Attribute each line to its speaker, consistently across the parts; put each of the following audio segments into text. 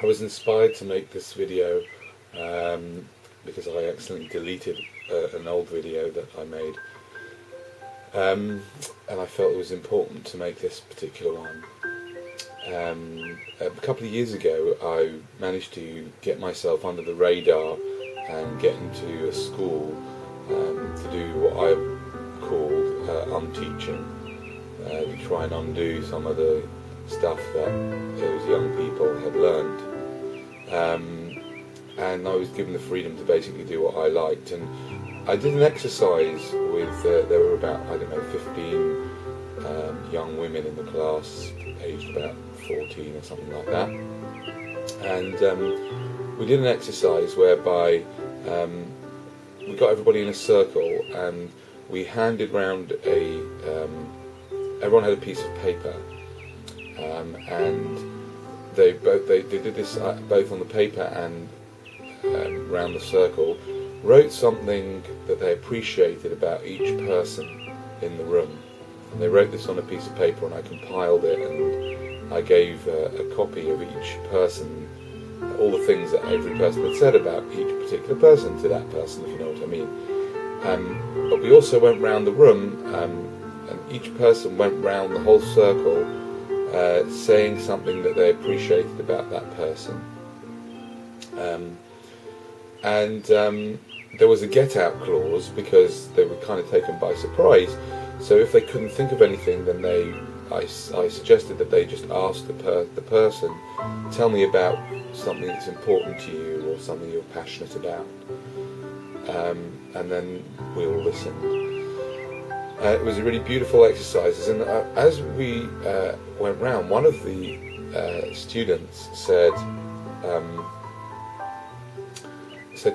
Speaker 1: I was inspired to make this video because I accidentally deleted an old video that I made, and I felt it was important to make this particular one. A couple of years ago I managed to get myself under the radar and get into a school to do what I called unteaching, to try and undo some of the stuff that those young people had learned. And I was given the freedom to basically do what I liked, and I did an exercise with, there were about, I don't know, 15 young women in the class, aged about 14 or something like that, and we did an exercise whereby we got everybody in a circle and we handed round everyone had a piece of paper, and they did this both on the paper and round the circle, wrote something that they appreciated about each person in the room. And they wrote this on a piece of paper, and I compiled it, and I gave a copy of each person, all the things that every person had said about each particular person to that person, if you know what I mean. But we also went round the room, and each person went round the whole circle saying something that they appreciated about that person. There was a get-out clause because they were kind of taken by surprise. So if they couldn't think of anything, then I suggested that they just ask the person, tell me about something that's important to you or something you're passionate about, and then we'll listen. It was a really beautiful exercise, and as we went round, one of the students said,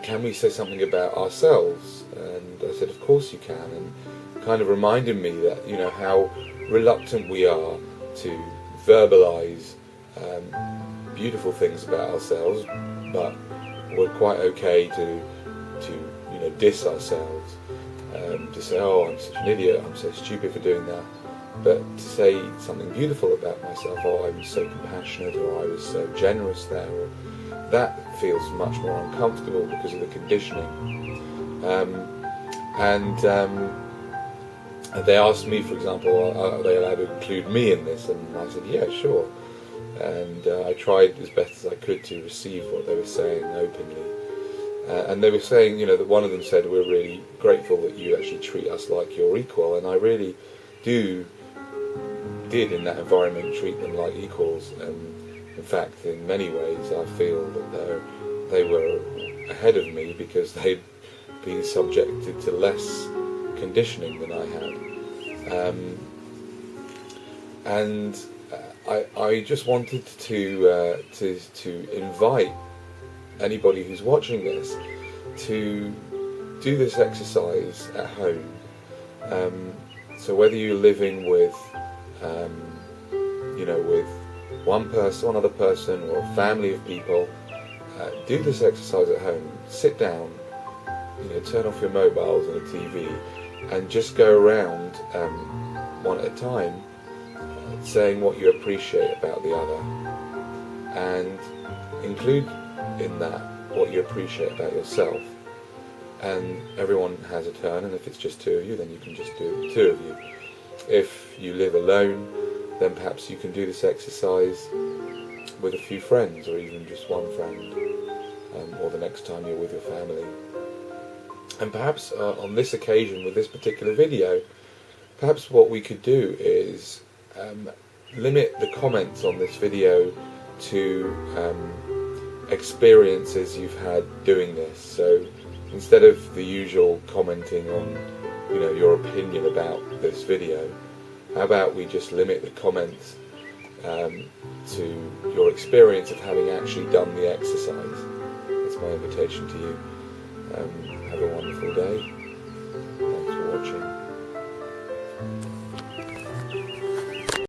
Speaker 1: can we say something about ourselves? And I said, of course you can, and kind of reminded me that, you know, how reluctant we are to verbalise beautiful things about ourselves, but we're quite okay to you know, diss ourselves, to say, oh, I'm such an idiot, I'm so stupid for doing that. But to say something beautiful about myself, oh, I'm so compassionate, or I was so generous there, or that feels much more uncomfortable because of the conditioning. And they asked me, for example, are they allowed to include me in this? And I said, yeah, sure. And I tried as best as I could to receive what they were saying openly. And they were saying, you know, that one of them said, we're really grateful that you actually treat us like your equal. And I really did in that environment treat them like equals. And in fact, in many ways, I feel that they were ahead of me because they'd been subjected to less conditioning than I had. I just wanted to invite anybody who's watching this to do this exercise at home. So whether you're living with, you know, with one other person, or a family of people, do this exercise at home. Sit down, you know, turn off your mobiles and the TV, and just go around one at a time, saying what you appreciate about the other, and include in that what you appreciate about yourself. And everyone has a turn, and if it's just two of you, then you can just do it, two of you. If you live alone, then perhaps you can do this exercise with a few friends, or even just one friend, or the next time you're with your family. And perhaps on this occasion, with this particular video, perhaps what we could do is limit the comments on this video to experiences you've had doing this. So instead of the usual commenting on, you know, your opinion about this video, how about we just limit the comments to your experience of having actually done the exercise. That's my invitation to you. Have a wonderful day. Thanks for watching.